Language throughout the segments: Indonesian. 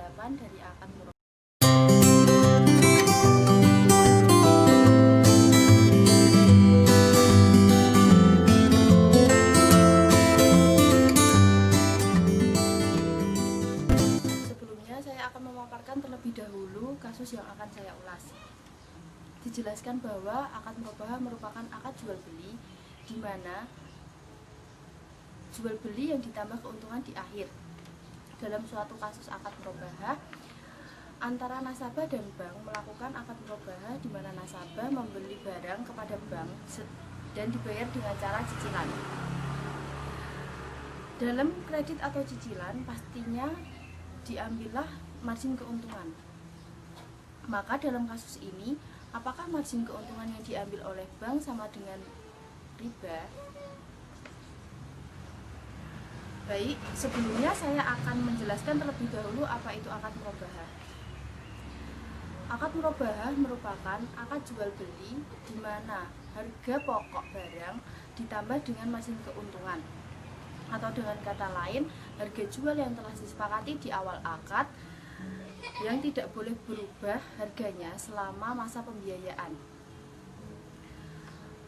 pendalaman dari akad murabahah. Sebelumnya saya akan memaparkan terlebih dahulu kasus yang akan saya ulas. Dijelaskan bahwa akad murabahah merupakan akad jual beli di mana jual beli yang ditambah keuntungan di akhir. Dalam suatu kasus akad murabahah antara nasabah dan bank melakukan akad murabahah di mana nasabah membeli barang kepada bank dan dibayar dengan cara cicilan. Dalam kredit atau cicilan pastinya diambillah margin keuntungan. Maka dalam kasus ini, apakah margin keuntungan yang diambil oleh bank sama dengan riba? Baik, sebelumnya saya akan menjelaskan terlebih dahulu apa itu akad murabahah. Akad murabahah merupakan akad jual beli di mana harga pokok barang ditambah dengan margin keuntungan. Atau dengan kata lain, harga jual yang telah disepakati di awal akad yang tidak boleh berubah harganya selama masa pembiayaan.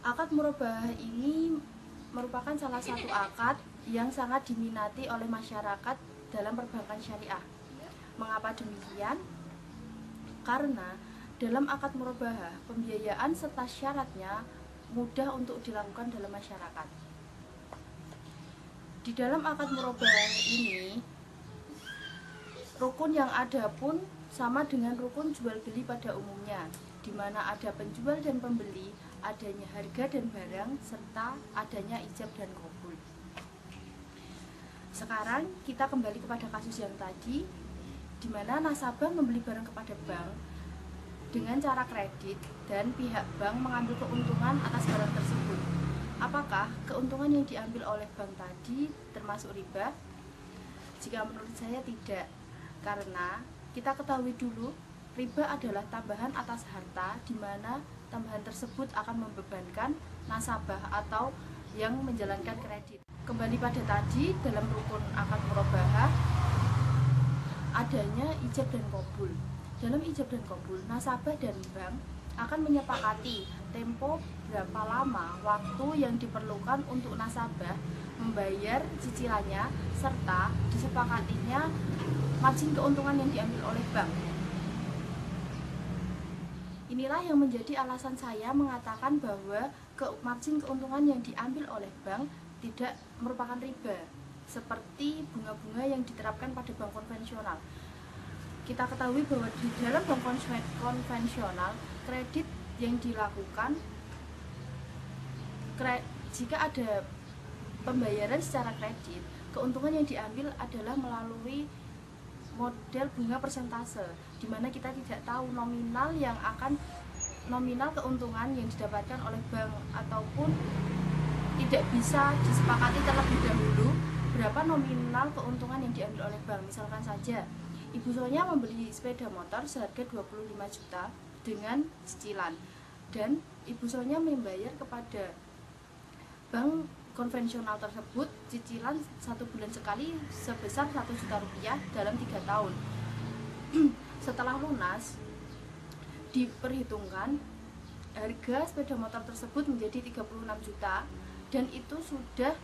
Akad murabahah ini merupakan salah satu akad yang sangat diminati oleh masyarakat dalam perbankan syariah. Mengapa demikian? Karena dalam akad murabahah, pembiayaan serta syaratnya mudah untuk dilakukan dalam masyarakat. Di dalam akad murabahah ini, rukun yang ada pun sama dengan rukun jual beli pada umumnya, di mana ada penjual dan pembeli, adanya harga dan barang, serta adanya ijab dan qabul. Sekarang kita kembali kepada kasus yang tadi, di mana nasabah membeli barang kepada bank dengan cara kredit dan pihak bank mengambil keuntungan atas barang tersebut. Apakah keuntungan yang diambil oleh bank tadi termasuk riba? Jika menurut saya tidak, karena kita ketahui dulu riba adalah tambahan atas harta di mana tambahan tersebut akan membebankan nasabah atau yang menjalankan kredit. Kembali pada tadi, dalam rukun akad murabahah adanya ijab dan qabul. Dalam ijab dan qabul, nasabah dan bank akan menyepakati tempo berapa lama waktu yang diperlukan untuk nasabah membayar cicilannya serta disepakatinya margin keuntungan yang diambil oleh bank. Inilah yang menjadi alasan saya mengatakan bahwa margin keuntungan yang diambil oleh bank tidak merupakan riba seperti bunga-bunga yang diterapkan pada bank konvensional. Kita ketahui bahwa di dalam bank konvensional, kredit yang dilakukan jika ada pembayaran secara kredit, keuntungan yang diambil adalah melalui model bunga persentase, di mana kita tidak tahu nominal keuntungan yang didapatkan oleh bank, ataupun tidak bisa disepakati terlebih dahulu berapa nominal keuntungan yang diambil oleh bank. Misalkan saja Ibu Sonya membeli sepeda motor seharga 25 juta dengan cicilan, dan Ibu Sonya membayar kepada bank konvensional tersebut cicilan 1 bulan sekali sebesar 1 juta rupiah dalam 3 tahun. Setelah lunas, diperhitungkan harga sepeda motor tersebut menjadi 36 juta, dan itu sudah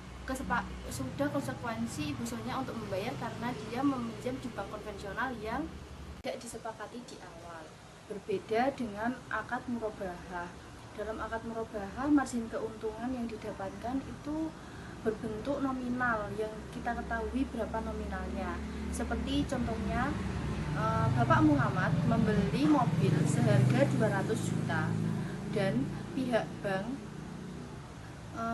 konsekuensi Ibu Sonya untuk membayar karena dia meminjam di bank konvensional yang tidak disepakati di awal. Berbeda dengan akad murabahah. Dalam akad murabahah, margin keuntungan yang didapatkan itu berbentuk nominal yang kita ketahui berapa nominalnya. Seperti contohnya Bapak Muhammad membeli mobil seharga 200 juta dan pihak bank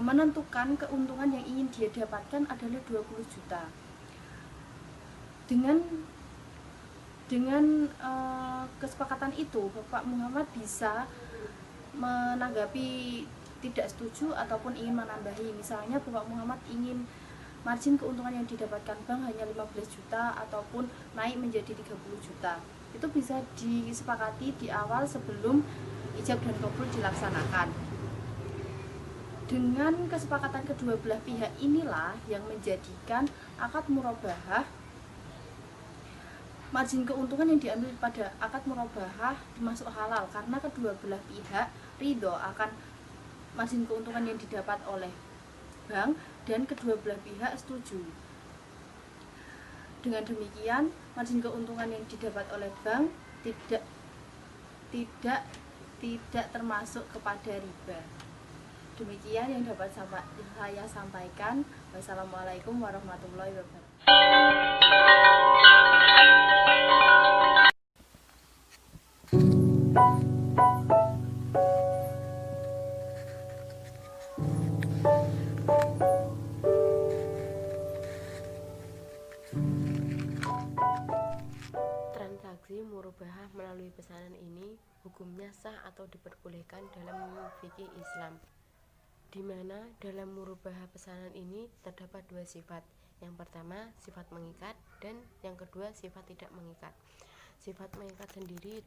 menentukan keuntungan yang ingin dia dapatkan adalah 20 juta. Dengan kesepakatan itu, Bapak Muhammad bisa menanggapi tidak setuju ataupun ingin menambahi. Misalnya Bapak Muhammad ingin margin keuntungan yang didapatkan bank hanya 15 juta ataupun naik menjadi 30 juta. Itu bisa disepakati di awal sebelum ijab dan qabul dilaksanakan. Dengan kesepakatan kedua belah pihak inilah yang menjadikan akad murabahah Margin keuntungan yang diambil pada akad murabahah termasuk halal karena kedua belah pihak ridho akan margin keuntungan yang didapat oleh bank dan kedua belah pihak setuju. Dengan demikian, margin keuntungan yang didapat oleh bank tidak termasuk kepada riba. Demikian yang dapat saya sampaikan. Wassalamualaikum warahmatullahi wabarakatuh. Transaksi murabahah melalui pesanan ini hukumnya sah atau diperbolehkan dalam fikih Islam, di mana dalam murabahah pesanan ini terdapat dua sifat. Yang pertama sifat mengikat dan yang kedua sifat tidak mengikat. Sifat mengikat sendiri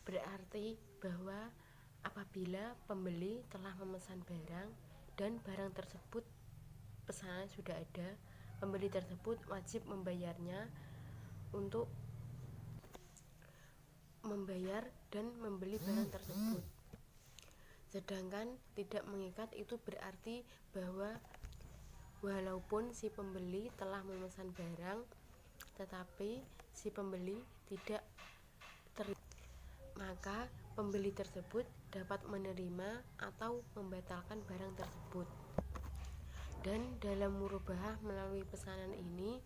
berarti bahwa apabila pembeli telah memesan barang dan barang tersebut pesanan sudah ada, pembeli tersebut wajib membayarnya untuk membayar dan membeli barang tersebut. Sedangkan tidak mengikat itu berarti bahwa walaupun si pembeli telah memesan barang tetapi si pembeli tidak maka pembeli tersebut dapat menerima atau membatalkan barang tersebut. Dan dalam murabahah melalui pesanan ini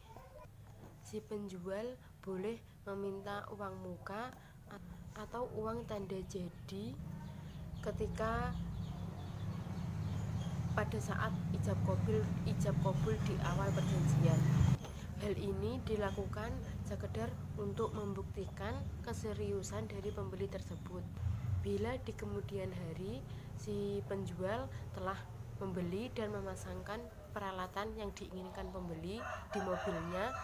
si penjual boleh meminta uang muka atau uang tanda jadi ketika pada saat ijab kabul di awal perjanjian. Hal ini dilakukan sekedar untuk membuktikan keseriusan dari pembeli tersebut. Bila di kemudian hari si penjual telah membeli dan memasangkan peralatan yang diinginkan pembeli di mobilnya,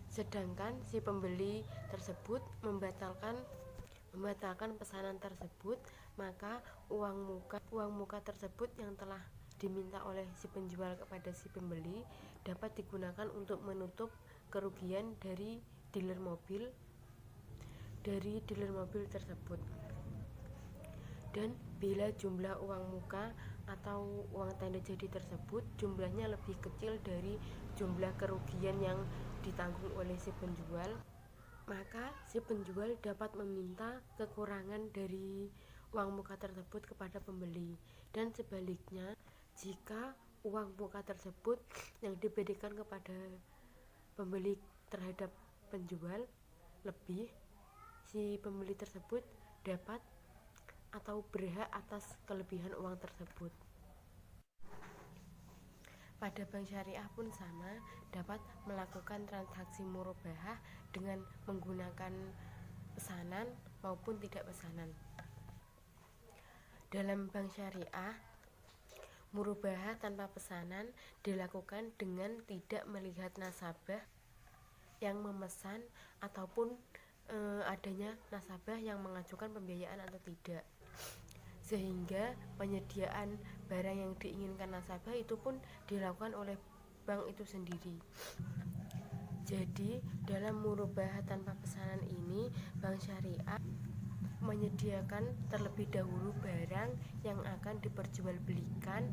sedangkan si pembeli tersebut membatalkan pesanan tersebut, maka uang muka tersebut yang telah diminta oleh si penjual kepada si pembeli dapat digunakan untuk menutup kerugian dari dealer mobil tersebut. Dan bila jumlah uang muka atau uang tanda jadi tersebut jumlahnya lebih kecil dari jumlah kerugian yang ditanggung oleh si penjual, maka si penjual dapat meminta kekurangan dari uang muka tersebut kepada pembeli. Dan sebaliknya, jika uang muka tersebut yang diberikan kepada pembeli terhadap penjual lebih, si pembeli tersebut dapat atau berhak atas kelebihan uang tersebut. Pada bank syariah pun sama, dapat melakukan transaksi murabahah dengan menggunakan pesanan maupun tidak pesanan. Dalam bank syariah, murabahah tanpa pesanan dilakukan dengan tidak melihat nasabah yang memesan ataupun adanya nasabah yang mengajukan pembiayaan atau tidak, sehingga penyediaan barang yang diinginkan nasabah itu pun dilakukan oleh bank itu sendiri. Jadi dalam murabahah tanpa pesanan ini, bank syariah menyediakan terlebih dahulu barang yang akan diperjualbelikan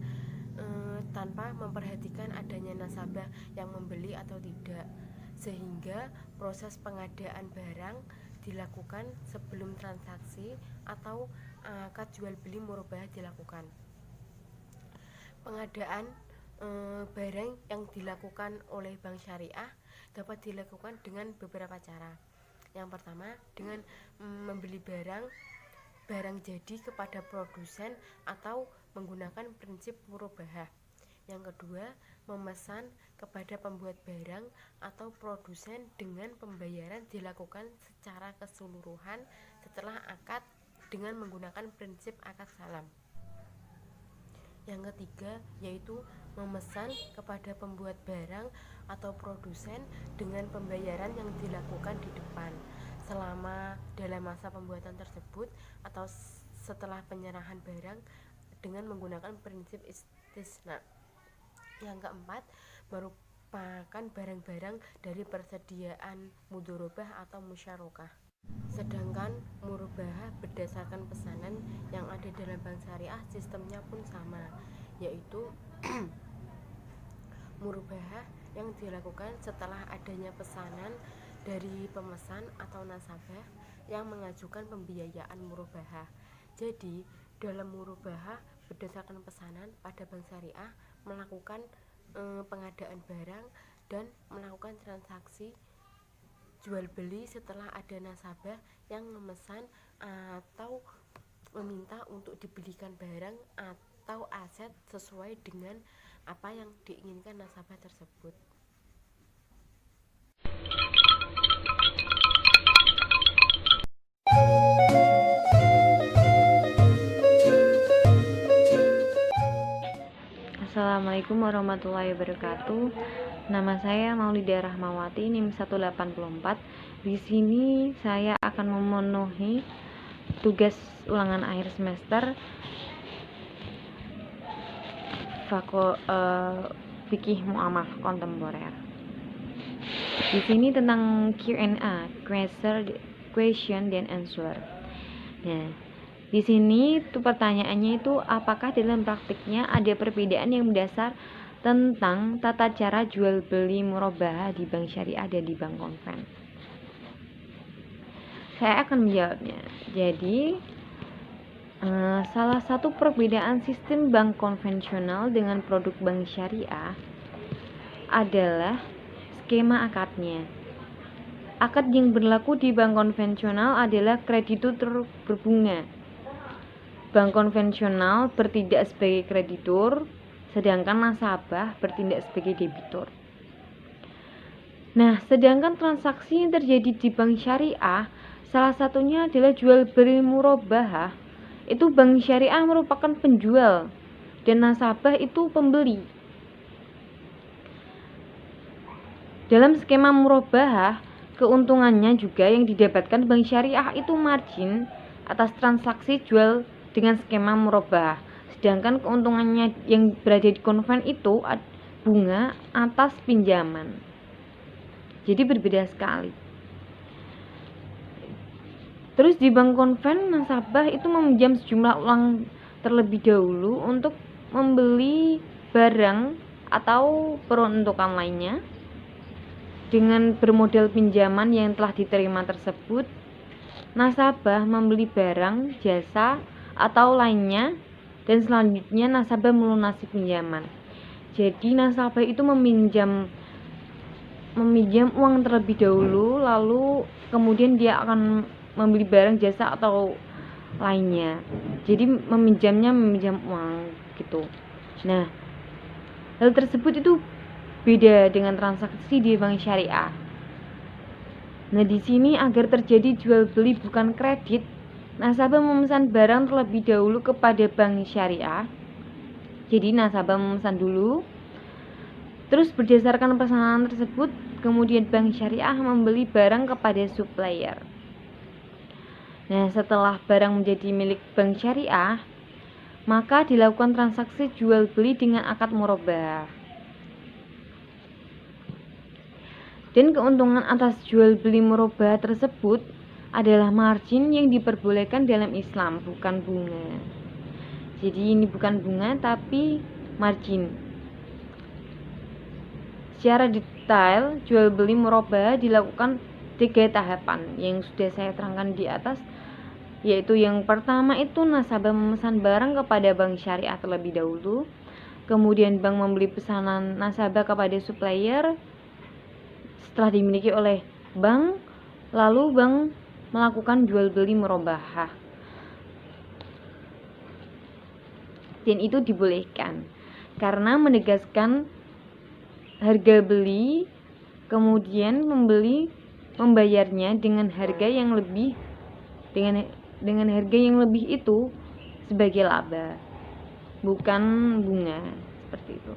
tanpa memperhatikan adanya nasabah yang membeli atau tidak, sehingga proses pengadaan barang dilakukan sebelum transaksi atau akad jual beli murabahah dilakukan. Pengadaan barang yang dilakukan oleh bank syariah dapat dilakukan dengan beberapa cara. Yang pertama, dengan membeli barang jadi kepada produsen atau menggunakan prinsip murabahah. Yang kedua, memesan kepada pembuat barang atau produsen dengan pembayaran dilakukan secara keseluruhan setelah akad dengan menggunakan prinsip akad salam. Yang ketiga, yaitu memesan kepada pembuat barang atau produsen dengan pembayaran yang dilakukan di depan selama dalam masa pembuatan tersebut atau setelah penyerahan barang dengan menggunakan prinsip istisna. Yang keempat, merupakan barang-barang dari persediaan mudharabah atau musyarakah. Sedangkan murabahah berdasarkan pesanan yang ada dalam bank syariah sistemnya pun sama, yaitu murabahah yang dilakukan setelah adanya pesanan dari pemesan atau nasabah yang mengajukan pembiayaan murabahah. Jadi, dalam murabahah berdasarkan pesanan pada bank syariah melakukan pengadaan barang dan melakukan transaksi jual beli setelah ada nasabah yang memesan atau meminta untuk dibelikan barang atau aset sesuai dengan apa yang diinginkan nasabah tersebut. Assalamualaikum warahmatullahi wabarakatuh. Nama saya Maulida Rahmawati, NIM 184. Di sini saya akan memenuhi tugas ulangan akhir semester Fikih Muamalah Kontemporer. Di sini tentang Q&A, question and answer. Nah, di sini tuh pertanyaannya itu apakah dalam praktiknya ada perbedaan yang mendasar tentang tata cara jual beli murabahah di bank syariah dan di bank konven. Saya akan menjawabnya. Jadi salah satu perbedaan sistem bank konvensional dengan produk bank syariah adalah skema akadnya. Akad yang berlaku di bank konvensional adalah kreditur berbunga. Bank konvensional bertindak sebagai kreditur, sedangkan nasabah bertindak sebagai debitur. Nah, sedangkan transaksi yang terjadi di bank syariah, salah satunya adalah jual beli murabahah. Itu bank syariah merupakan penjual dan nasabah itu pembeli. Dalam skema murabahah, keuntungannya juga yang didapatkan bank syariah itu margin atas transaksi jual dengan skema murabahah. Sedangkan keuntungannya yang berada di konven itu bunga atas pinjaman. Jadi berbeda sekali. Terus di bank konven, nasabah itu meminjam sejumlah uang terlebih dahulu untuk membeli barang atau peruntukan lainnya. Dengan bermodal pinjaman yang telah diterima tersebut, nasabah membeli barang, jasa, atau lainnya, dan selanjutnya nasabah melunasi pinjaman. Jadi nasabah itu meminjam uang terlebih dahulu, lalu kemudian dia akan membeli barang, jasa, atau lainnya. Jadi meminjam uang gitu. Nah, hal tersebut itu beda dengan transaksi di bank syariah. Nah, di sini agar terjadi jual beli bukan kredit, nasabah memesan barang terlebih dahulu kepada bank syariah. Jadi nasabah memesan dulu, terus berdasarkan pesanan tersebut, kemudian bank syariah membeli barang kepada supplier. Nah, setelah barang menjadi milik bank syariah, maka dilakukan transaksi jual beli dengan akad murabahah. Dan keuntungan atas jual beli murabahah tersebut adalah margin yang diperbolehkan dalam Islam, bukan bunga. Jadi ini bukan bunga tapi margin. Secara detail, jual beli murabahah dilakukan 3 tahapan yang sudah saya terangkan di atas, yaitu yang pertama itu nasabah memesan barang kepada bank syariah terlebih dahulu, kemudian bank membeli pesanan nasabah kepada supplier setelah dimiliki oleh bank, lalu bank melakukan jual beli murabahah. Dan itu dibolehkan karena menegaskan harga beli, kemudian membayarnya dengan harga yang lebih dengan harga yang lebih itu sebagai laba, bukan bunga, seperti itu.